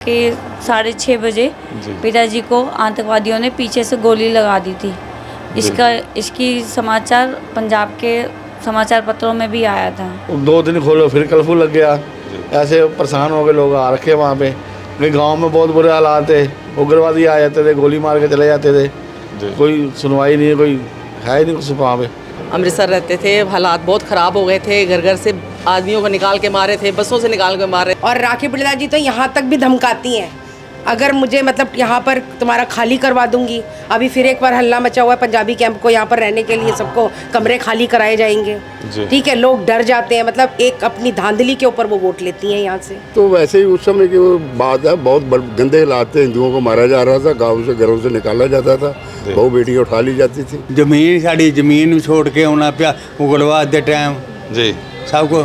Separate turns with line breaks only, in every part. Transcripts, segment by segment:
कि 6:30 बजे पिताजी को आतंकवादियों ने पीछे से गोली लगा दी थी। इसकी समाचार पंजाब के समाचार पत्रों में भी आया था।
2 दिन खोलो फिर कर्फ्यू लग गया। ऐसे परेशान हो गए लोग, आ रखे वहाँ पे। क्योंकि गांव में बहुत बुरे हालात थे, उग्रवादी आ जाते थे, गोली मार के चले जाते थे। कोई सुनवाई नहीं है, कोई है ही नहीं कुछ वहाँ पे।
अमृतसर रहते थे, हालात बहुत ख़राब हो गए थे। घर घर से आदमियों को निकाल के मारे थे, बसों से निकाल के मारे।
और राखी बिरला जी तो यहाँ तक भी धमकाती हैं, अगर मुझे मतलब यहाँ पर तुम्हारा खाली करवा दूंगी। अभी फिर एक बार हल्ला मचा हुआ है पंजाबी कैंप को यहाँ पर रहने के लिए, सबको कमरे खाली कराए जाएंगे। ठीक है, लोग डर जाते हैं, मतलब एक अपनी धांधली के ऊपर वो वोट लेती हैं यहाँ से।
तो वैसे ही उस समय की वो बात है, बहुत गंदे हालात थे। हिंदुओं को मारा जा रहा था, गाँव से घरों से निकाला जाता था, बहू बेटी उठा ली जाती थी।
जमीन साड़ी जमीन छोड़ के आना पिया उग्रवाद के टाइम जी। सबको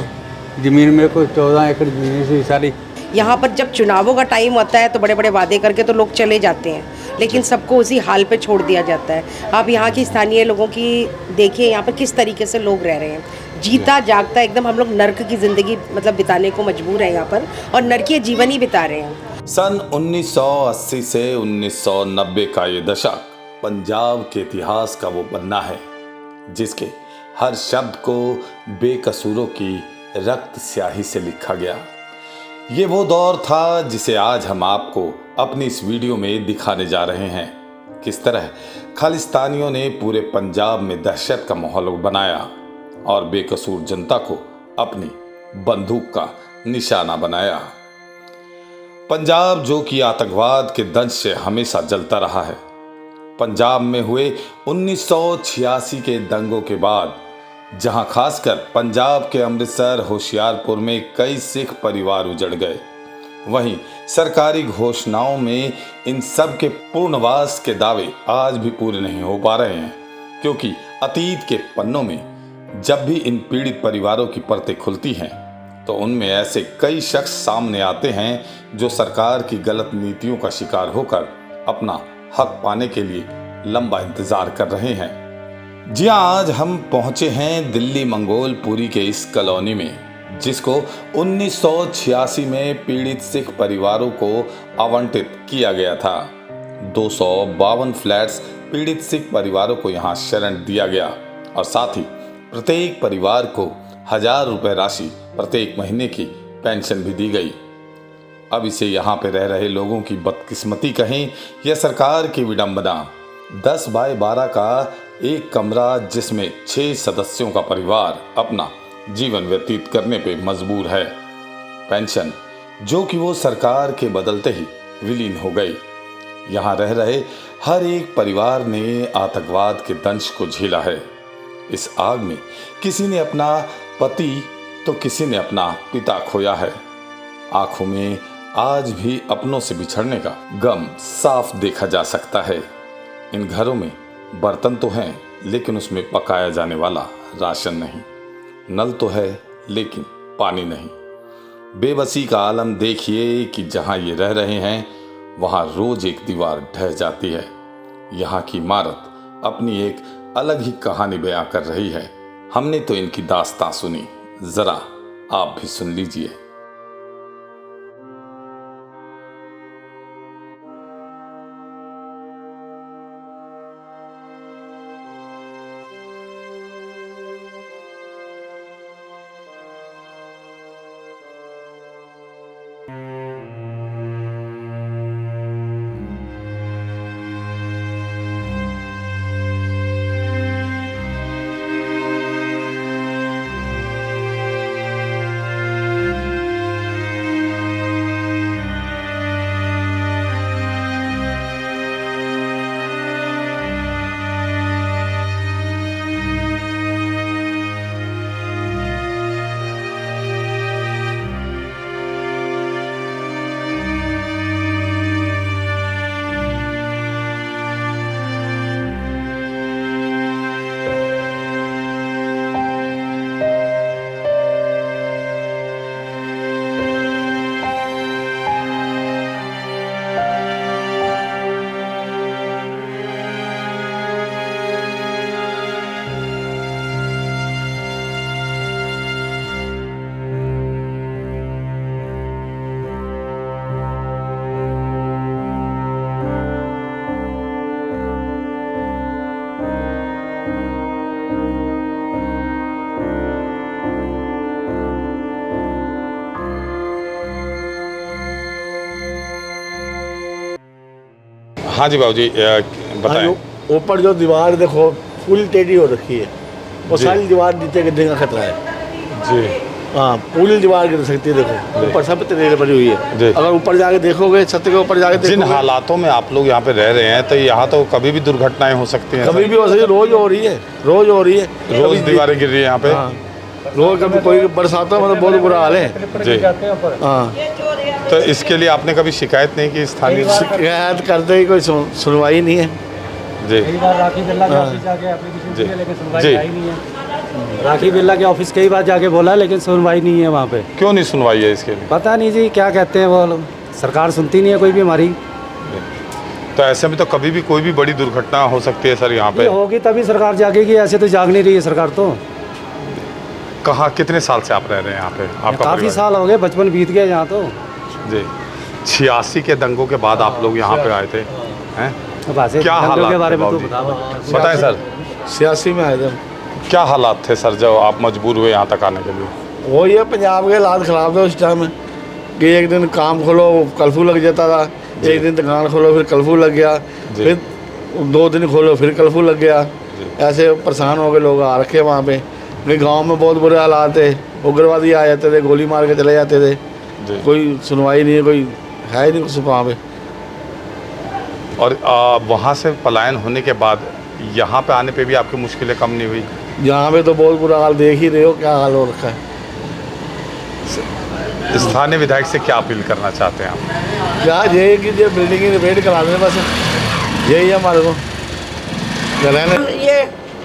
जमीन मेरे को 14 एकड़ जमीन थी सारी।
यहाँ पर जब चुनावों का टाइम होता है तो बड़े बड़े वादे करके तो लोग चले जाते हैं, लेकिन सबको उसी हाल पे छोड़ दिया जाता है। आप यहाँ की स्थानीय लोगों की देखिए, यहाँ पर किस तरीके से लोग रह रहे हैं, जीता जागता एकदम। हम लोग नर्क की ज़िंदगी मतलब बिताने को मजबूर हैं यहाँ पर, और नर्कीय जीवन ही बिता रहे हैं।
सन 1980 से 1990 का ये दशक पंजाब के इतिहास का वो पन्ना है जिसके हर शब्द को बेकसूरों की रक्त स्याही से लिखा गया। ये वो दौर था जिसे आज हम आपको अपनी इस वीडियो में दिखाने जा रहे हैं। किस तरह खालिस्तानियों ने पूरे पंजाब में दहशत का माहौल बनाया और बेकसूर जनता को अपनी बंदूक का निशाना बनाया। पंजाब जो कि आतंकवाद के दंश से हमेशा जलता रहा है। पंजाब में हुए 1986 के दंगों के बाद जहां खासकर पंजाब के अमृतसर होशियारपुर में कई सिख परिवार उजड़ गए, वहीं सरकारी घोषणाओं में इन सब के पूर्णवास के दावे आज भी पूरे नहीं हो पा रहे हैं, क्योंकि अतीत के पन्नों में जब भी इन पीड़ित परिवारों की परतें खुलती हैं तो उनमें ऐसे कई शख्स सामने आते हैं जो सरकार की गलत नीतियों का शिकार होकर अपना हक पाने के लिए लंबा इंतजार कर रहे हैं। जी आज हम पहुंचे हैं दिल्ली मंगोलपुरी के इस कॉलोनी में, जिसको 1986 में पीड़ित सिख परिवारों को आवंटित किया गया था। 252 फ्लैट्स पीड़ित सिख परिवारों को यहां शरण दिया गया और साथ ही प्रत्येक परिवार को 1000 रुपए राशि प्रत्येक महीने की पेंशन भी दी गई। अब इसे यहाँ पे रह रहे लोगों की बदकिस्मती कहें या सरकार की विडंबना, 10 बाय 12 का एक कमरा जिसमें 6 सदस्यों का परिवार अपना जीवन व्यतीत करने पे मजबूर है। पेंशन जो कि वो सरकार के बदलते ही विलीन हो गई। यहाँ रह रहे हर एक परिवार ने आतंकवाद के दंश को झेला है। इस आग में किसी ने अपना पति तो किसी ने अपना पिता खोया है। आंखों में आज भी अपनों से बिछड़ने का गम साफ देखा जा सकता है। इन घरों में बर्तन तो हैं लेकिन उसमें पकाया जाने वाला राशन नहीं, नल तो है लेकिन पानी नहीं। बेबसी का आलम देखिए कि जहां ये रह रहे हैं वहां रोज एक दीवार ढह जाती है। यहाँ की इमारत अपनी एक अलग ही कहानी बयां कर रही है। हमने तो इनकी दास्तां सुनी, जरा आप भी सुन लीजिए। हाँ जी बाबूजी, बताएं।
हाँ, ऊपर जो दीवार देखो पूरी टेढ़ी हो रखी है, वो
जी।
सारी दीवार नीचे गिरने का खतरा है।
जी
हाँ, पूरी दीवार गिर सकती है, देखो ऊपर सब टेढ़ी पड़ी हुई है।
जी।
अगर ऊपर जाके देखोगे, छत के ऊपर जाके
जिन
देखोगे,
हालातों में आप लोग यहाँ पे रह रहे हैं, तो यहाँ तो कभी भी दुर्घटनाएं हो सकती हैं।
कभी भी हो सकती है, रोज हो रही है, रोज हो रही है,
रोज
कभी
दीवारें गिर रही है यहाँ पे।
हाँ, रोज कभी कोई बरसातों में तो बहुत बुरा हाल है।
जी।
हाँ,
तो इसके लिए आपने कभी शिकायत नहीं की स्थानीय?
शिकायत करते ही कोई सुनवाई नहीं है।
जी
राखी बिरला के ऑफिस जाके एप्लीकेशन
जी।
दी है, लेकिन सुनवाई
जी।
आई नहीं है। राखी बिरला के ऑफिस कई बार जाके बोला, लेकिन सुनवाई नहीं है वहाँ पे।
क्यों नहीं सुनवाई है इसके लिए?
पता नहीं जी क्या कहते हैं वो लोग, सरकार सुनती नहीं है कोई भी हमारी।
तो ऐसे में तो कभी भी कोई भी बड़ी दुर्घटना हो सकती है सर यहाँ पे।
ये होगी तभी सरकार जागेगी, ऐसे तो जाग नहीं रही है सरकार तो।
कहाँ, कितने साल से आप रह रहे हैं यहाँ पे? आपका
काफ़ी
परिवार?
साल हो गए, बचपन बीत गया यहाँ तो।
जी। 86 के दंगों के बाद आप लोग यहाँ पे आए थे, हैं?
अब ऐसे
क्या
दंगों
हालात
के बारे
थे
में तो
बाबूजी? बताएं सर,
86 में आए थे।
क्या हालात थे सर जब आप मजबूर हुए यहाँ तक आने के लिए?
वो ये पंजाब के हालात ख़राब थे उस टाइम कि एक दिन काम खोलो कर्फ्यू लग जाता था, एक दिन दुकान खोलो फिर कर्फ्यू लग गया,
जी।
फिर 2 दिन खोलो फिर कर्फ्यू लग गया। ऐसे परेशान हो गए लोग आ रखे वहाँ पे। क्योंकि गांव में बहुत बुरे हालात थे, उग्रवादी आ जाते थे, गोली मार के चले जाते थे,
जी।
कोई सुनवाई नहीं है, कोई है ही नहीं कुछ वहाँ पे।
और वहाँ से पलायन होने के बाद यहाँ पे आने पे भी आपकी मुश्किलें कम नहीं हुई?
यहाँ पे तो बहुत बुरा हाल देख ही रहे हो, क्या हाल हो रखा है।
स्थानीय विधायक से क्या अपील करना चाहते हैं आप?
क्या यही कि जो बिल्डिंग रिपेयर करा दें, बस यही है हमारे को रहने।
ये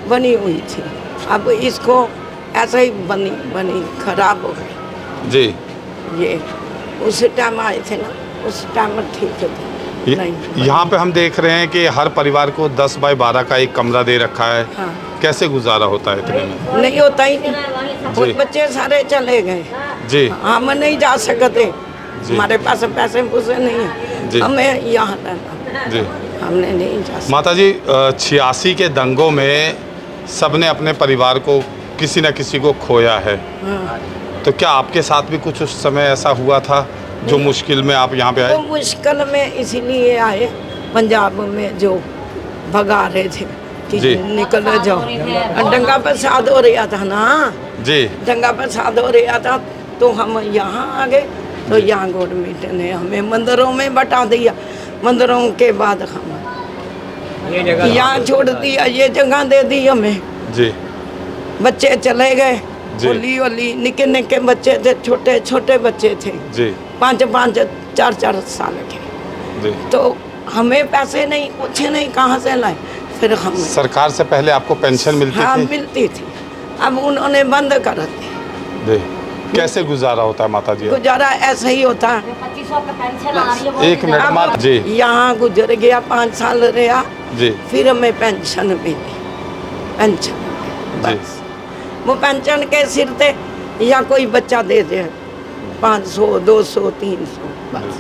बनी हुई थी, अब इसको ऐसे ही बनी खराब हो गई।
जी।
ये उस टाइम आए थे ना, उस टाइम ठीक थे। नहीं,
यहाँ पे हम देख रहे हैं कि हर परिवार को 10 बाय 12 का एक कमरा दे रखा है।
हाँ।
कैसे गुजारा होता है इतने में?
नहीं होता ही नहीं,
जी।
बच्चे सारे चले गए,
जी।
हम नहीं जा सकते,
जी।
हमारे पास पैसे पूसे नहीं है,
जी।
हमें यहाँ रहना,
जी।
हमने नहीं जा सकते।
माता जी, 86 के दंगों में सबने अपने परिवार को किसी न किसी को खोया है, तो क्या आपके साथ भी कुछ उस समय ऐसा हुआ था जो मुश्किल में आप यहाँ पे
वो
आए?
मुश्किल में इसीलिए आए, पंजाब में जो भगा रहे थे कि
जी।
निकल जाओ, दंगा फसाद हो रहा था ना,
जी।
दंगा फसाद हो रहा था, तो हम यहाँ आ गए। तो यहाँ गवर्नमेंट ने हमें मंदिरों में बटा दिया, मंदिरों के बाद हम यहाँ छोड़ दिया, ये जगह दे दी हमें।
जी।
बच्चे चले गए,
जी।
होली होली निके निके बच्चे थे, छोटे छोटे बच्चे थे,
जी।
5-5 4-4 साल के।
जी।
तो हमें पैसे नहीं, कुछ नहीं, कहाँ से लाए? फिर हम
सरकार से पहले आपको पेंशन मिलती
हाँ
थी?
मिलती थी, अब उन्होंने बंद कर दी।
जी। कैसे गुजारा होता है माता जी?
गुजारा ऐसा ही होता है।
2500 का पेंशन आ रही है वो
एक मिनट माता जी।
यहाँ गुजर गया, 5 साल रहा,
जी।
फिर हमें पेंशन मिली, पेंशन
जी।
बस। वो पेंशन के सिर थे या कोई बच्चा दे दे 500 200 300 बस।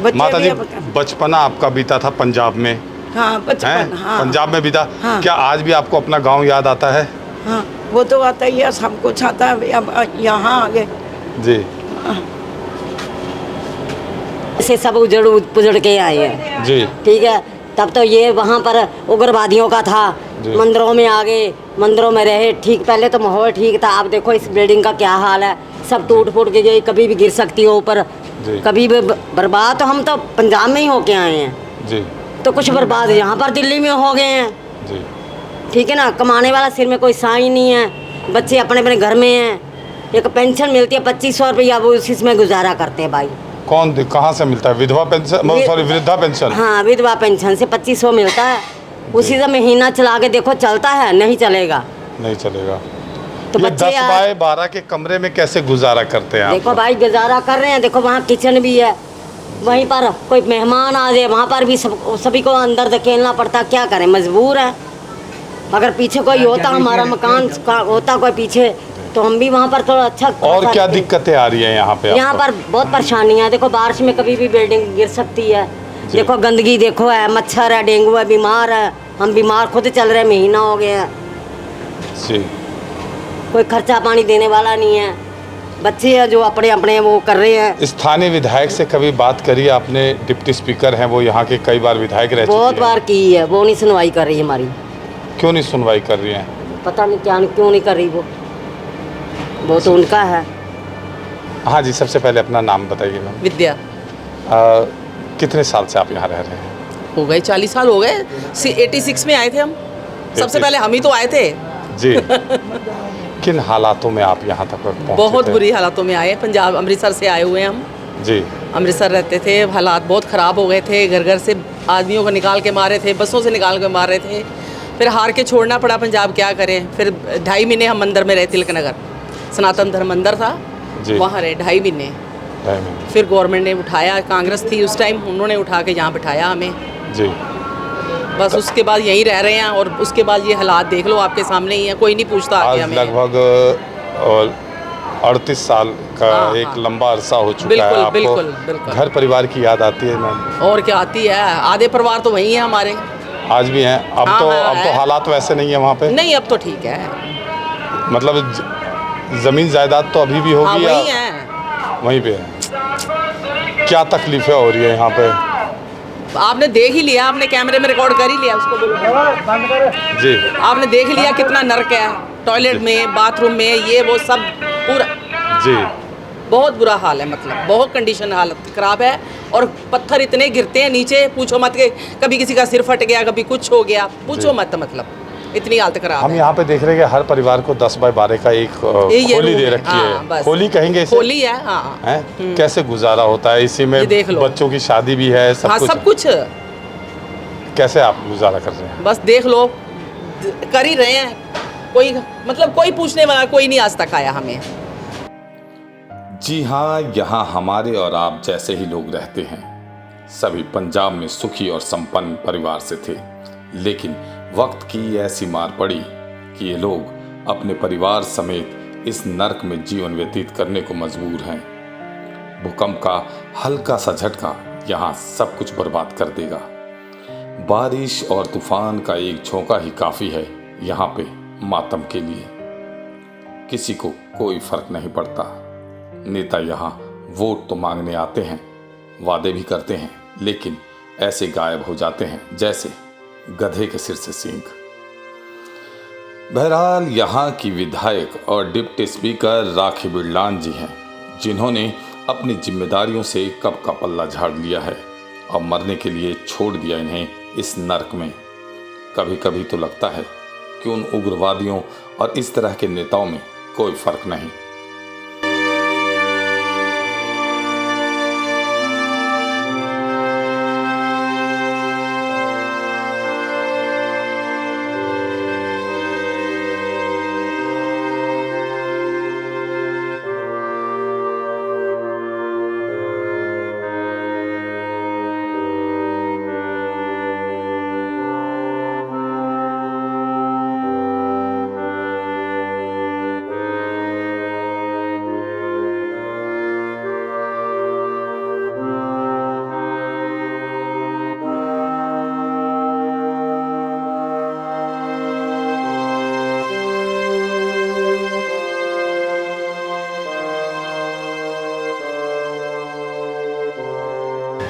बच्चे
माता
भी
जी,
अब-
बचपना आपका बीता था पंजाब में,
हाँ
हैं?
बचपन, हाँ
पंजाब में बीता।
हाँ।
क्या आज भी आपको अपना गांव याद आता है?
हाँ, वो तो आता ही है, सब कुछ आता है, अब यहाँ आ गए।
जी।
से सब उजड़ पुजड़ के आए हैं,
जी।
ठीक है। तब तो ये वहाँ पर उग्रवादियों का था,
जी।
मंदिरों में आ गए, मंदिरों में रहे, ठीक पहले तो माहौल ठीक था। आप देखो इस बिल्डिंग का क्या हाल है, सब टूट फूट के गई, कभी भी गिर सकती है ऊपर,
जी।
कभी भी बर्बाद। तो हम तो पंजाब में ही होके आए हैं,
जी।
तो कुछ बर्बाद यहाँ पर दिल्ली में हो गए हैं,
जी।
ठीक है ना। कमाने वाला सिर में कोई साई नहीं है, बच्चे अपने अपने घर में हैं, एक पेंशन मिलती है 2500 रुपया, वो उसी में गुजारा करते हैं भाई।
कहाँ से मिलता है? विधवा पेंशन, सॉरी वृद्धा पेंशन।
हाँ, विधवा पेंशन से 2500 मिलता है, उसी से महीना चला के देखो, चलता है? नहीं चलेगा।
नहीं चलेगा।
तो
ये
बच्चे
10 बाय 12 के कमरे में कैसे गुजारा करते हैं आप?
देखो भाई गुजारा कर रहे हैं, देखो वहाँ किचन भी है, वहीं पर कोई मेहमान आ जाए, वहाँ पर भी सभी को अंदर धकेलना पड़ता, क्या करें, मजबूर है। अगर पीछे कोई होता, हमारा मकान होता कोई पीछे, तो हम भी वहाँ पर थोड़ा अच्छा।
और क्या दिक्कतें आ रही हैं यहाँ पे?
यहाँ पर बहुत परेशानियाँ, देखो बारिश में कभी भी बिल्डिंग गिर सकती है, देखो गंदगी देखो है, मच्छर है, डेंगू है, बीमार है, हम बीमार खुद चल रहे, महीना हो गया है,
जी।
कोई खर्चा पानी देने वाला नहीं है। बच्चे हैं जो अपने अपने वो कर रहे हैं।
स्थानीय विधायक से कभी बात करी आपने? डिप्टी स्पीकर हैं वो, यहाँ के कई बार विधायक रह चुके हैं।
बहुत बार की है, वो नहीं सुनवाई कर रही हमारी।
क्यों नहीं सुनवाई कर रही हैं?
पता नहीं क्या क्यों नहीं कर रही वो तो उनका है।
हाँ जी, सबसे पहले अपना नाम बताइए मैम।
विद्या।
कितने साल से आप यहाँ रह रहे हैं?
हो गए 40 साल हो गए। 86 में आए थे हम, सबसे पहले हम ही तो आए थे
जी। किन हालातों में आप यहाँ तक पहुँचे
बहुत
थे?
बुरी हालातों में आए। पंजाब अमृतसर से आए हुए हैं हम
जी।
अमृतसर रहते थे, हालात बहुत ख़राब हो गए थे। घर घर से आदमियों को निकाल के मारे थे, बसों से निकाल के मार रहे थे। फिर हार के छोड़ना पड़ा पंजाब, क्या करें। फिर 2.5 महीने हम मंदिर में रहे, तिलक नगर सनातन धर्म मंदिर था, वहाँ रहे 2.5 महीने। फिर गवर्नमेंट ने उठाया, कांग्रेस थी उस टाइम, उन्होंने उठा के यहाँ बिठाया हमें जी। बस उसके बाद यहीं रह रहे हैं। और उसके बाद ये हालात देख लो, आपके सामने ही है, कोई नहीं पूछता आगे हमें।
लगभग 38 साल का एक लंबा अरसा हो चुका है। आपको
बिल्कुल
घर परिवार की याद आती है मैम?
और क्या आती है, आधे परिवार तो वहीं है हमारे,
आज भी हैं। अब तो हालात वैसे नहीं है वहाँ पे?
नहीं, अब तो ठीक है।
मतलब जमीन जायदाद तो अभी भी होगी?
वहीं है,
वहीं पे है। क्या तकलीफें हो रही है यहाँ पे?
आपने देख ही लिया, आपने कैमरे में रिकॉर्ड कर ही लिया उसको
जी।
आपने देख लिया कितना नर्क है, टॉयलेट में, बाथरूम में, ये वो सब पूरा
जी।
बहुत बुरा हाल है, मतलब बहुत कंडीशन हालत ख़राब है। और पत्थर इतने गिरते हैं नीचे, पूछो मत के, कभी किसी का सिर फट गया, कभी कुछ हो गया, पूछो मत, मतलब इतनी हालत ख़राब है।
हम यहाँ पे देख रहे हैं कि हर परिवार को 10 बाय 12 का एक खोली दे रखी है। खोली कहेंगे इसे?
खोली है, हाँ।
हैं? कैसे गुजारा होता है इसी में? बच्चों की शादी भी है, सब
कुछ।
कैसे आप गुजारा कर रहे हैं?
बस देख लो, कर ही रहे हैं। कोई मतलब कोई पूछने वाला कोई नहीं आज तक आया हमें।
जी हाँ, यहाँ हमारे और आप जैसे ही लोग रहते हैं। सभी पंजाब में सुखी और संपन्न परिवार से थे, लेकिन वक्त की ऐसी मार पड़ी कि ये लोग अपने परिवार समेत इस नर्क में जीवन व्यतीत करने को मजबूर हैं। भूकंप का हल्का सा झटका यहाँ सब कुछ बर्बाद कर देगा। बारिश और तूफान का एक झोंका ही काफ़ी है यहाँ पे मातम के लिए। किसी को कोई फर्क नहीं पड़ता। नेता यहाँ वोट तो मांगने आते हैं, वादे भी करते हैं, लेकिन ऐसे गायब हो जाते हैं जैसे गधे के सिर से सींग। बहरहाल यहाँ की विधायक और डिप्टी स्पीकर राखी बिरलान जी हैं, जिन्होंने अपनी जिम्मेदारियों से कब का पल्ला झाड़ लिया है और मरने के लिए छोड़ दिया इन्हें इस नर्क में। कभी कभी तो लगता है कि उन उग्रवादियों और इस तरह के नेताओं में कोई फर्क नहीं।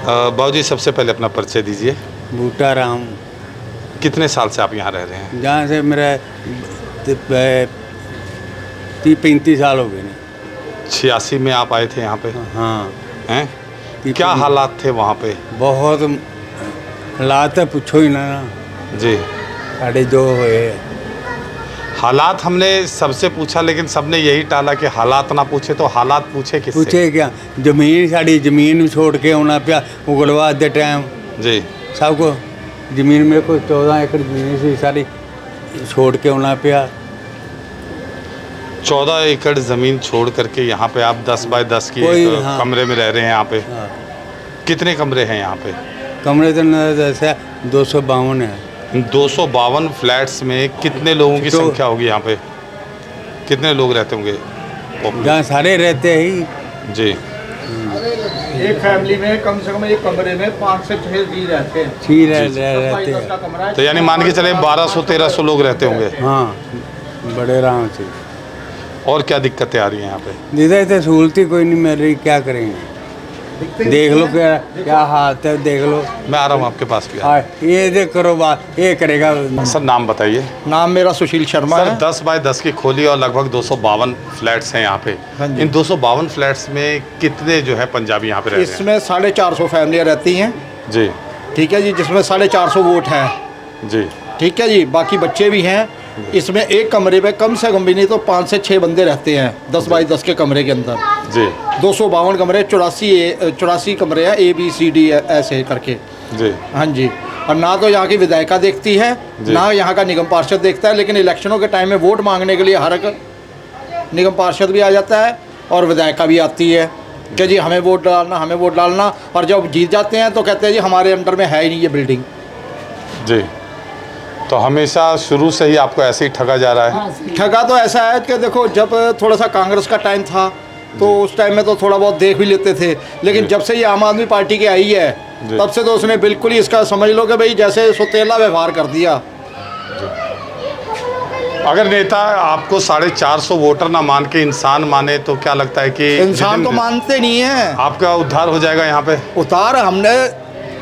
बाबूजी, सबसे पहले अपना परिचय दीजिए।
बूटा राम।
कितने साल से आप यहाँ रह रहे हैं?
जहाँ से मेरा 30-35 साल हो गए।
86 में आप आए थे यहाँ पे?
हाँ।
हैं? क्या हालात थे वहाँ पे?
बहुत हालात है, पूछो ही ना
जी।
साढ़े जो हुए
हालात हमने सबसे पूछा, लेकिन सबने यही टाला कि हालात ना पूछे, तो हालात पूछे किससे?
पूछे क्या? जमीन साड़ी जमीन छोड़ के आना पिया उग्रवाद के टाइम
जी।
सबको जमीन मेरे को 14 एकड़ जमीन से सारी छोड़ के आना पिया।
14 एकड़ ज़मीन छोड़ करके यहाँ पे आप 10 बाय 10 की कमरे में रह रहे हैं यहाँ पे? कितने कमरे हैं यहाँ पे?
कमरे तो जैसे 252 है।
252 फ्लैट्स में कितने लोगों की संख्या होगी यहाँ पे? कितने लोग रहते होंगे?
जहाँ सारे रहते ही
जी।
एक फैमिली में कम से कम एक कमरे में 5 से 6 जी रहते हैं।
रहते हैं।
तो यानी मान के चले 1200-1300 लोग रहते होंगे।
हाँ, बड़े आराम से।
और क्या दिक्कतें आ रही हैं यहाँ पे?
जिधर इधर सहूलत ही कोई नहीं मिल रही, क्या करेंगे? देख लो क्या क्या हालत है, देख लो।
मैं आ रहा हूँ आपके पास भी।
हाँ, ये देख करो बात, ये करेगा।
सर नाम बताइए।
नाम मेरा सुशील शर्मा
सर
है।
10 बाय 10 की खोली और लगभग 252 फ्लैट्स हैं यहाँ पे।
हाँ जी।
इन 252 फ्लैट्स में कितने जो है पंजाबी यहाँ पे रह रहे हैं?
इसमें 450 फैमिलियाँ रहती हैं
जी
ठीक है जी, जिसमें 450 वोट हैं
जी
ठीक है जी, बाकी बच्चे भी हैं। इसमें एक कमरे में कम से कम भी नहीं तो 5 से 6 बंदे रहते हैं 10 बाई 10 के कमरे के अंदर
जी।
252 कमरे, 84 कमरे हैं, ABCD ऐसे करके
जी।
हाँ जी। और ना तो यहाँ की विधायिका देखती है, ना यहाँ का निगम पार्षद देखता है, लेकिन इलेक्शनों के टाइम में वोट मांगने के लिए हर एक निगम पार्षद भी आ जाता है और विधायिका भी आती है कि जी हमें वोट डालना, हमें वोट डालना। और जब जीत जाते हैं तो कहते हैं जी हमारे अंडर में है ही नहीं ये बिल्डिंग।
जी। तो हमेशा शुरू से ही आपको ऐसे ही ठगा जा रहा है?
ठगा तो ऐसा है कि देखो, जब थोड़ा सा कांग्रेस का टाइम था तो उस टाइम में तो थोड़ा बहुत देख भी लेते थे, लेकिन जब से ये आम आदमी पार्टी की आई है तब से तो उसने बिल्कुल ही इसका समझ लो कि भाई जैसे सुतेला व्यवहार कर दिया।
अगर नेता आपको 450 वोटर ना मान के इंसान माने तो क्या लगता है कि
इंसान तो मानते नहीं है,
आपका उद्धार हो जाएगा यहाँ पे?
उतार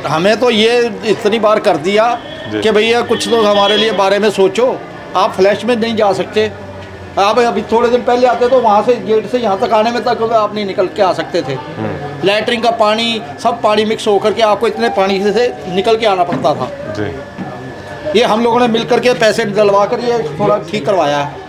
हमें तो ये इतनी बार कर दिया कि भैया कुछ लोग हमारे लिए बारे में सोचो। आप फ्लैश में नहीं जा सकते, आप अभी थोड़े दिन पहले आते तो वहाँ से गेट से यहाँ तक आने में तक आप नहीं निकल के आ सकते थे। लैटरिन का पानी, सब पानी मिक्स होकर के आपको इतने पानी से निकल के आना पड़ता था
जी।
ये हम लोगों ने मिल करके पैसे डलवा कर ये थोड़ा ठीक करवाया है।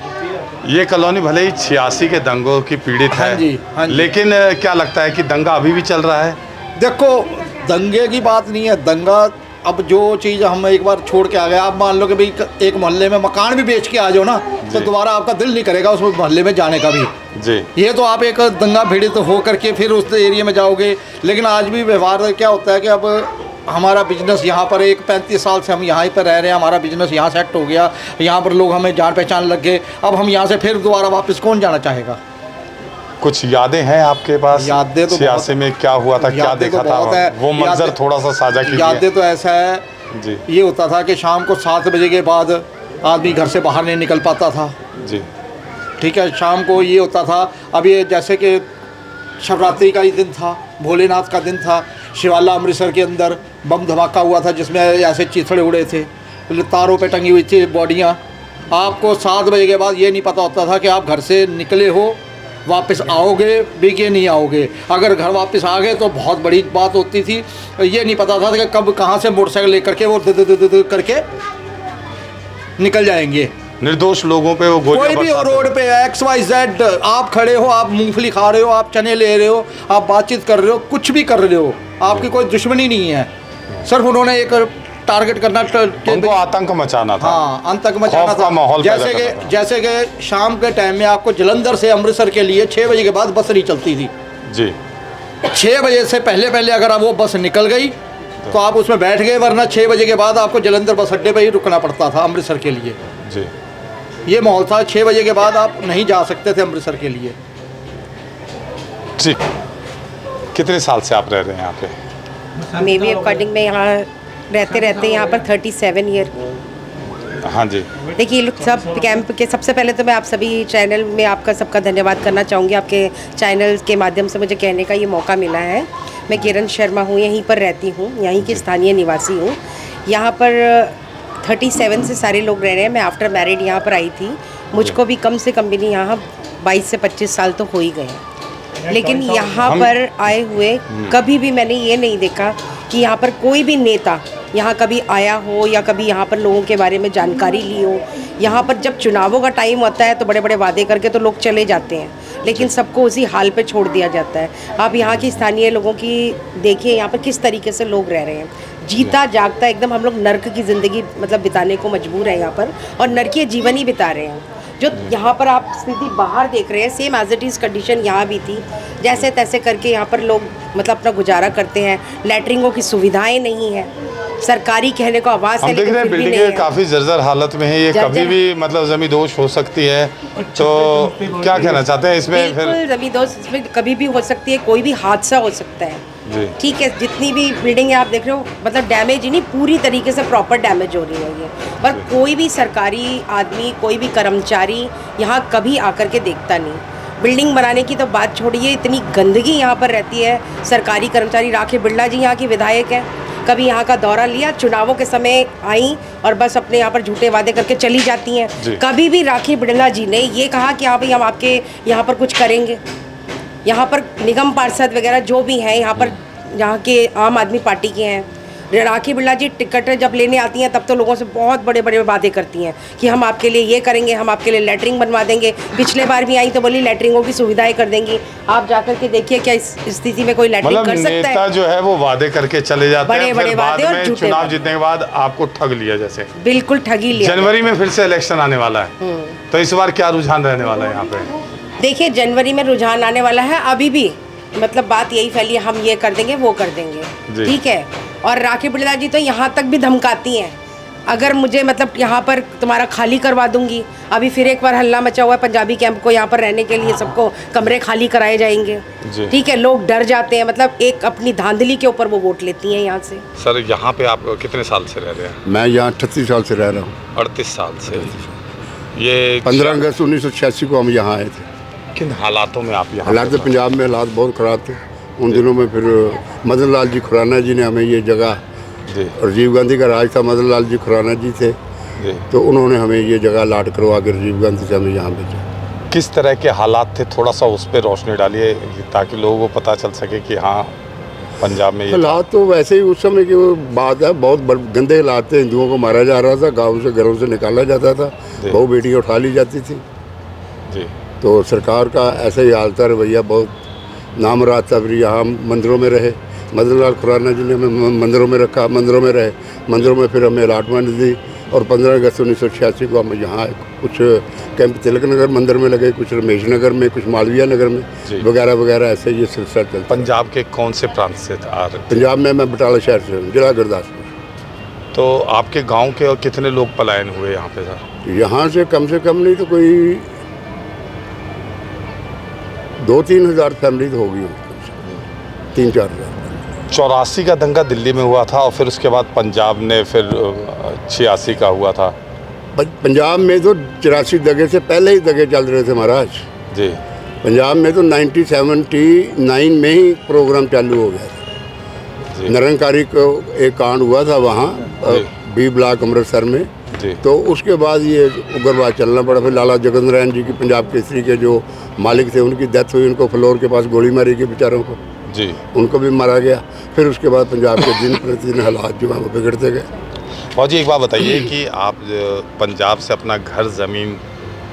ये कॉलोनी भले ही 86 के दंगों की पीड़ित है,
हाँ जी, हाँ जी।
लेकिन क्या लगता है कि दंगा अभी भी चल रहा है?
देखो, दंगे की बात नहीं है, दंगा अब जो चीज़ हम एक बार छोड़ के आ गए, आप मान लो कि भाई एक मोहल्ले में मकान भी बेच के आ जाओ ना तो दोबारा आपका दिल नहीं करेगा उस मोहल्ले में जाने का भी
जी।
ये तो आप एक दंगा भीड़ित हो करके फिर उस एरिया में जाओगे। लेकिन आज भी व्यवहार क्या होता है कि अब हमारा बिजनेस यहाँ पर 35 साल से हम यहाँ पर रह रहे हैं, हमारा बिजनेस यहाँ सेट हो गया, यहाँ पर लोग हमें जान पहचान लग गए, अब हम यहाँ से फिर दोबारा वापस कौन जाना चाहेगा?
कुछ यादें हैं आपके पास?
यादें तो
86 में क्या हुआ था, क्या देखा था, वो मंजर थोड़ा सा साझा कीजिए।
यादें तो ऐसा है
जी।
ये होता था कि शाम को 7 बजे के बाद आदमी घर से बाहर नहीं निकल पाता था
जी।
ठीक है, शाम को ये होता था, अब ये जैसे कि शिवरात्रि का ही दिन था, भोलेनाथ का दिन था, शिवाला अमृतसर के अंदर बम धमाका हुआ था जिसमें ऐसे चीथड़े उड़े थे, तारों पे टंगी हुई थी बॉडियाँ। आपको 7 बजे के बाद ये नहीं पता होता था कि आप घर से निकले हो, वापस आओगे भी कि नहीं आओगे। अगर घर वापस आ गए तो बहुत बड़ी बात होती थी, ये नहीं पता था कि कब कहाँ से मोटरसाइकिल लेकर के वो करके निकल जाएंगे।
निर्दोष लोगों पे वो
कोई भी हो रोड पे XYZ, आप खड़े हो, आप मूंगफली खा रहे हो, आप चने ले रहे हो, आप बातचीत कर रहे हो, कुछ भी कर रहे हो, आपकी कोई दुश्मनी नहीं है। सिर्फ उन्होंने एक टारगेट करना,
उनको आतंक मचाना था।
हाँ, आतंक मचाना था।
माहौल
जैसे कि शाम के टाइम में आपको जलंधर से अमृतसर के लिए 6 बजे के बाद बस नहीं चलती थी
जी।
6 बजे से पहले अगर आप वो बस निकल गई तो आप उसमें बैठ गए, वरना 6 बजे के बाद आपको जलंधर बस अड्डे पर ही रुकना पड़ता था अमृतसर के लिए
जी।
ये माहौल था, 6 बजे के बाद आप नहीं जा सकते थे अमृतसर के लिए
जी। कितने साल से आप रह रहे हैं यहाँ पे?
मेरे अकॉर्डिंग में यहाँ रहते यहाँ पर 37 ईयर।
हाँ जी।
देखिए, ये लोग सब कैंप के, सबसे पहले तो मैं आप सभी चैनल में आपका सबका धन्यवाद करना चाहूँगी। आपके चैनल के माध्यम से मुझे कहने का ये मौका मिला है। मैं किरण शर्मा हूँ, यहीं पर रहती हूँ, यहीं की स्थानीय निवासी हूँ। यहाँ पर 37 से सारे लोग रह रहे हैं। मैं आफ्टर मैरिड यहाँ पर आई थी, मुझको भी कम से कम भी नहीं, यहाँ 22 से 25 साल तो हो ही गए हैं। लेकिन यहाँ पर आए हुए कभी भी मैंने ये नहीं देखा कि यहाँ पर कोई भी नेता यहाँ कभी आया हो या कभी यहाँ पर लोगों के बारे में जानकारी ली हो। यहाँ पर जब चुनावों का टाइम होता है तो बड़े बड़े वादे करके तो लोग चले जाते हैं, लेकिन सबको उसी हाल पे छोड़ दिया जाता है। आप यहाँ की स्थानीय लोगों की देखिए, यहाँ पर किस तरीके से लोग रह रहे हैं, जीता जागता एकदम। हम लोग नर्क की ज़िंदगी मतलब बिताने को मजबूर हैं यहाँ पर, और नर्कीय जीवन ही बिता रहे हैं। जो यहाँ पर आप स्थिति बाहर देख रहे हैं, same as it is condition यहाँ भी थी। जैसे तैसे करके यहाँ पर लोग मतलब अपना गुजारा करते हैं। लैटरिंगों की सुविधाएं नहीं है, सरकारी कहने को आवाज़
हम देख रहे हैं बिल्डिंगें काफ़ी जर्जर हालत में है, ये कभी भी मतलब ज़मींदोज़ हो सकती है। तो क्या कहना चाहते हैं इसमें?
बिल्कुल ज़मींदोज़ इसमें कभी भी हो सकती है, कोई भी हादसा हो सकता है।
जी।
ठीक है, जितनी भी बिल्डिंग है आप देख रहे हो, मतलब डैमेज ही नहीं, पूरी तरीके से प्रॉपर डैमेज हो रही है ये। पर कोई भी सरकारी आदमी, कोई भी कर्मचारी यहाँ कभी आकर के देखता नहीं। बिल्डिंग बनाने की तो बात छोड़िए, इतनी गंदगी यहाँ पर रहती है। सरकारी कर्मचारी, राखी बिरला जी यहाँ की विधायक हैं, कभी यहाँ का दौरा लिया, चुनावों के समय आई और बस अपने यहाँ पर झूठे वादे करके चली जाती हैं। कभी भी राखी बिरला जी ने ये कहा कि हाँ भाई हम आपके यहाँ पर कुछ करेंगे। यहाँ पर निगम पार्षद वगैरह जो भी हैं यहाँ पर, यहाँ के आम आदमी पार्टी के हैं, राखी बिरला जी टिकट जब लेने आती हैं तब तो लोगों से बहुत बड़े बड़े वादे करती हैं कि हम आपके लिए ये करेंगे, हम आपके लिए लेटरिंग बनवा देंगे। पिछले बार भी आई तो बोली लेटरिंगों की सुविधाएं कर देंगी। आप जाकर के देखिए क्या इस स्थिति में कोई लेटरिंग कर सकता है?
नेता जो है वो वादे करके चले जाते हैं,
बड़े बड़े वादे और झूठे
चुनाव जीतने के बाद आपको ठग लिया। जैसे
बिल्कुल ठगी लिया।
जनवरी में फिर से इलेक्शन आने वाला है, तो इस बार क्या रुझान रहने वाला है यहाँ पे?
देखिए, जनवरी में रुझान आने वाला है। अभी भी मतलब बात यही फैली है, हम ये कर देंगे, वो कर देंगे, ठीक है। और राखी बिरला जी तो यहाँ तक भी धमकाती हैं, अगर मुझे मतलब यहाँ पर तुम्हारा खाली करवा दूंगी। अभी फिर एक बार हल्ला मचा हुआ है पंजाबी कैंप को, यहाँ पर रहने के लिए सबको कमरे खाली कराए जाएंगे, ठीक है। लोग डर जाते हैं, मतलब एक अपनी धांधली के ऊपर वो वोट लेती हैं यहाँ से।
सर, यहाँ पे आप कितने साल से रह रहे हैं?
मैं यहाँ 38 साल से रह रहा हूँ।
38 साल से। ये
15 अगस्त 1986 को हम यहाँ आए थे।
किन हालातों में आप यहाँ?
हालात पंजाब में हालात बहुत ख़राब थे उन दिनों में। फिर मदन लाल जी खुराना जी ने हमें ये जगह, राजीव गांधी का राज था, मदन लाल जी खुराना जी थे, तो उन्होंने हमें ये जगह अलाट करवा कर राजीव गांधी से हमें यहाँ भेजा।
किस तरह के हालात थे, थोड़ा सा उस पर रोशनी डालिए ताकि लोगों को पता चल सके कि हाँ पंजाब में ये
हालात तो वैसे ही उस समय की बात है, बहुत गंदे हालात थे। हिंदुओं को मारा जा रहा था, गाँव से घरों से निकाला जाता था, बहू बेटियाँ उठा ली जाती थी
जी।
तो सरकार का ऐसा ही हाल था, रवैया बहुत नामराद था। फिर यहाँ मंदिरों में रहे, मदन लाल खुराना जी ने हमें मंदिरों में रखा, मंदिरों में रहे, मंदिरों में फिर हमें अलाटमेंट दी। और 15 अगस्त 1986 को हम यहाँ कुछ कैंप तिलक नगर मंदिर में लगे, कुछ रमेश नगर में, कुछ मालवीय नगर में वगैरह वगैरह, ऐसे ये सिलसिला चलता।
पंजाब के कौन से प्रांत से आ रहे?
पंजाब में मैं बटाला शहर से हूँ, जिला गुरदासपुर।
तो आपके गाँव के और कितने लोग पलायन हुए यहाँ पे सर?
यहाँ से कम नहीं तो कोई 2-3 हज़ार फैमिली तो होगी, 3-4 हज़ार।
84 का दंगा दिल्ली में हुआ था और फिर उसके बाद पंजाब ने, फिर 86 का हुआ था।
पंजाब में तो 84 दंगे से पहले ही दंगे चल रहे थे महाराज
जी।
पंजाब में तो 1979 में ही प्रोग्राम चालू हो गया था। निरंकारी को एक कांड हुआ था वहाँ बी ब्लॉक अमृतसर में, तो उसके बाद ये उग्रवाद चलना पड़ा। फिर लाला जगत राय जी की पंजाब केसरी के जो मालिक थे उनकी डेथ हुई, उनको फ्लोर के पास गोली मारी गई बेचारों को जी, उनको भी मारा गया। फिर उसके बाद पंजाब के दिन प्रतिदिन हालात जो है वो बिगड़ते गए।
और जी एक बात बताइए कि आप पंजाब से अपना घर ज़मीन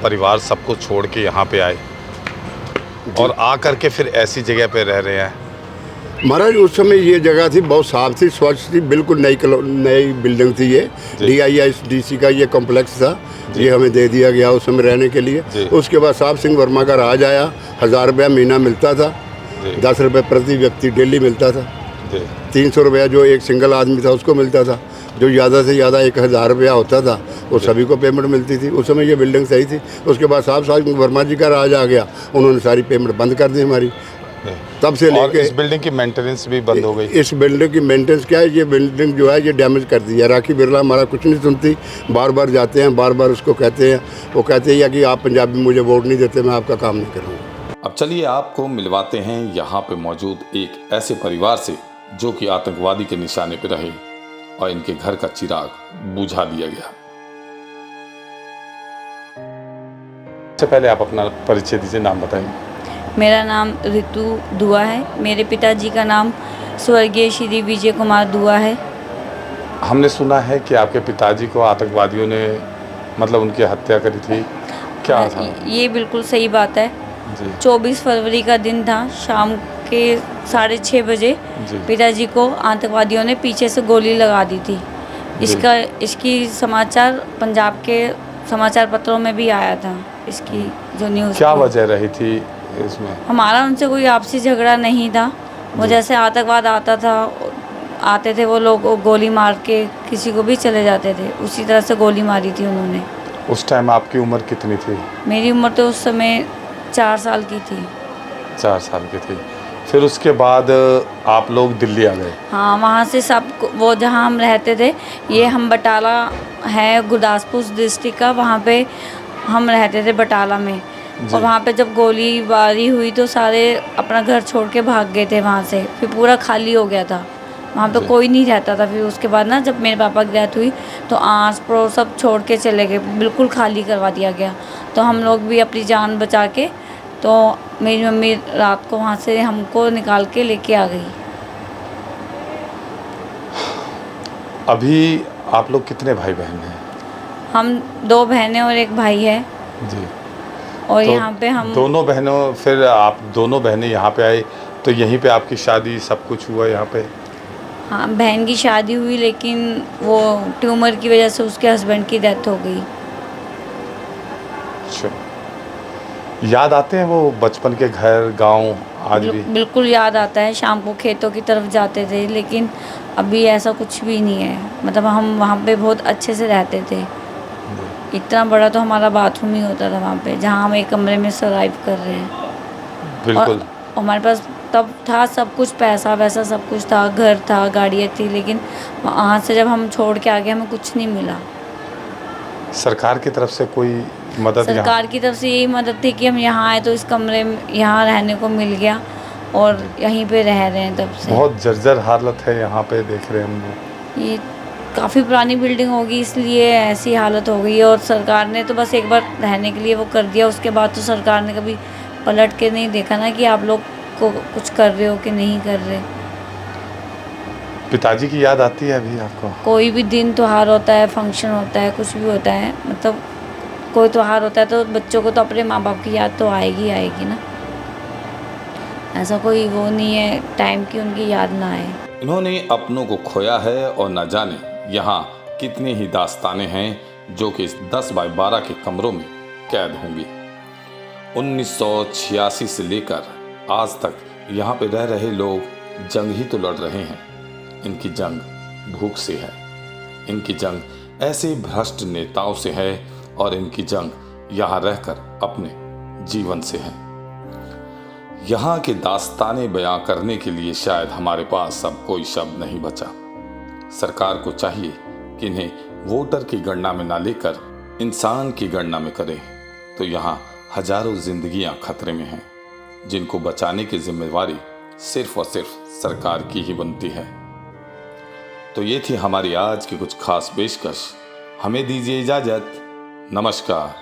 परिवार सब कुछ छोड़ के यहाँ पे आए और आ करके फिर ऐसी जगह पे रह रहे हैं।
महाराज उस समय ये जगह थी, बहुत साफ थी, स्वच्छ थी, बिल्कुल नई बिल्डिंग थी। ये DISDC का ये कॉम्प्लेक्स था, ये हमें दे दिया गया उस समय रहने के लिए। उसके बाद साहब सिंह वर्मा का राज आया, 1000 रुपया महीना मिलता था, 10 रुपये प्रति व्यक्ति डेली मिलता था, 300 रुपया जो एक सिंगल आदमी था उसको मिलता था, जो ज़्यादा से ज़्यादा 1000 रुपया होता था वो सभी को पेमेंट मिलती थी। उस समय ये बिल्डिंग सही थी। उसके बाद साहब सिंह वर्मा जी का राज आ गया, उन्होंने सारी पेमेंट बंद कर दी हमारी। तब से लेके
इस बिल्डिंग की मेंटेनेंस भी बंद हो गई।
इस बिल्डिंग की मेंटेनेंस क्या है, ये बिल्डिंग जो है ये डैमेज कर दी है। राखी बिरला हमारा कुछ नहीं सुनती, बार बार जाते हैं, बार बार उसको कहते हैं, वो कहते हैं कि आप पंजाबी मुझे वोट नहीं देते, मैं आपका काम नहीं करूँगा।
अब चलिए आपको मिलवाते हैं यहाँ पे मौजूद एक ऐसे परिवार से जो कि आतंकवादी के निशाने पे रहे और इनके घर का चिराग बुझा दिया गया। सबसे पहले आप अपना परिचय दीजिए, नाम बताइए।
मेरा नाम ऋतु दुआ है। मेरे पिताजी का नाम स्वर्गीय श्री विजय कुमार दुआ है।
हमने सुना है कि आपके पिताजी को आतंकवादियों ने मतलब उनकी हत्या करी थी, क्या था?
ये बिल्कुल सही बात है जी। 24 फरवरी का दिन था, शाम के 6:30 बजे पिताजी को आतंकवादियों ने पीछे से गोली लगा दी थी। इसकी समाचार पंजाब के समाचार पत्रों में भी आया था। इसकी जो न्यूज़,
क्या वजह रही थी इसमें?
हमारा उनसे कोई आपसी झगड़ा नहीं था। वो जैसे आतंकवाद आते थे वो लोग गोली मार के किसी को भी चले जाते थे, उसी तरह से गोली मारी थी उन्होंने।
उस टाइम आपकी उम्र कितनी थी?
मेरी उम्र तो उस समय 4 साल की थी।
4 साल की थी। फिर उसके बाद आप लोग दिल्ली आ गए?
हाँ, वहाँ से सब वो जहाँ हम रहते थे, ये हम बटाला है गुरदासपुर डिस्ट्रिक्ट का, वहाँ पे हम रहते थे बटाला में। और वहाँ पे जब गोलीबारी हुई तो सारे अपना घर छोड़ के भाग गए थे वहाँ से, फिर पूरा खाली हो गया था, वहाँ पे कोई नहीं रहता था। फिर उसके बाद ना जब मेरे पापा की डेथ हुई तो आस पड़ोस सब छोड़ के चले गए, बिल्कुल खाली करवा दिया गया। तो हम लोग भी अपनी जान बचा के, तो मेरी मम्मी रात को वहाँ से हमको निकाल के लेके आ गई।
अभी आप लोग कितने भाई बहन हैं?
हम 2 बहनें और 1 भाई है।
जी।
और
तो
यहाँ पे हम
दोनों बहनों, फिर आप दोनों बहनें यहाँ पे आई तो यहीं पे आपकी शादी सब कुछ हुआ यहाँ पे?
हाँ, बहन की शादी हुई लेकिन वो ट्यूमर की वजह से उसके हस्बैंड की डेथ हो गई।
अच्छा, याद आते हैं वो बचपन के घर गांव आज भी?
बिल्कुल याद आता है, शाम को खेतों की तरफ जाते थे, लेकिन अभी ऐसा कुछ भी नहीं है। मतलब हम वहाँ पे बहुत अच्छे से रहते थे, इतना बड़ा तो हमारा बाथरूम ही होता था वहाँ पे, जहाँ हम एक कमरे में सर्वाइव कर रहे हैं।
बिल्कुल।
और हमारे पास तब था सब कुछ, पैसा वैसा सब कुछ था, घर था, गाड़ियाँ थी, लेकिन वहाँ से जब हम छोड़ के आ गए हमें कुछ नहीं मिला।
सरकार की तरफ से कोई मदद?
सरकार की तरफ से यही मदद थी कि हम यहाँ आए तो इस कमरे में यहाँ रहने को मिल गया और यहीं पे रह रहे हैं तब से।
बहुत जर्जर हालत है यहाँ पे, देख रहे हैं हम लोग।
ये काफ़ी पुरानी बिल्डिंग होगी इसलिए ऐसी हालत हो गई है। और सरकार ने तो बस एक बार रहने के लिए वो कर दिया, उसके बाद तो सरकार ने कभी पलट के नहीं देखा ना कि आप लोग को कुछ कर रहे हो कि नहीं कर रहे।
पिताजी की याद आती है अभी आपको?
कोई भी दिन त्योहार होता है, फंक्शन होता है, कुछ भी होता है, मतलब कोई त्योहार होता है तो बच्चों को तो अपने माँ बाप की याद तो आएगी आएगी ना। ऐसा कोई वो नहीं है टाइम की उनकी याद ना आए।
इन्होंने अपनों को खोया है और न जाने यहाँ कितनी ही दास्तानें हैं जो कि 10 बाय 12 के कमरों में कैद होंगी। 1986 से लेकर आज तक यहाँ पे रह रहे लोग जंग ही तो लड़ रहे हैं। इनकी जंग भूख से है, इनकी जंग ऐसे भ्रष्ट नेताओं से है और इनकी जंग यहाँ रहकर अपने जीवन से है। यहाँ के दास्ताने बयां करने के लिए शायद हमारे पास अब कोई शब्द नहीं बचा। सरकार को चाहिए कि इन्हें वोटर की गणना में ना लेकर इंसान की गणना में करे, तो यहाँ हजारों जिंदगियां खतरे में हैं, जिनको बचाने की जिम्मेवारी सिर्फ और सिर्फ सरकार की ही बनती है। तो ये थी हमारी आज की कुछ खास पेशकश। हमें दीजिए इजाजत। नमस्कार।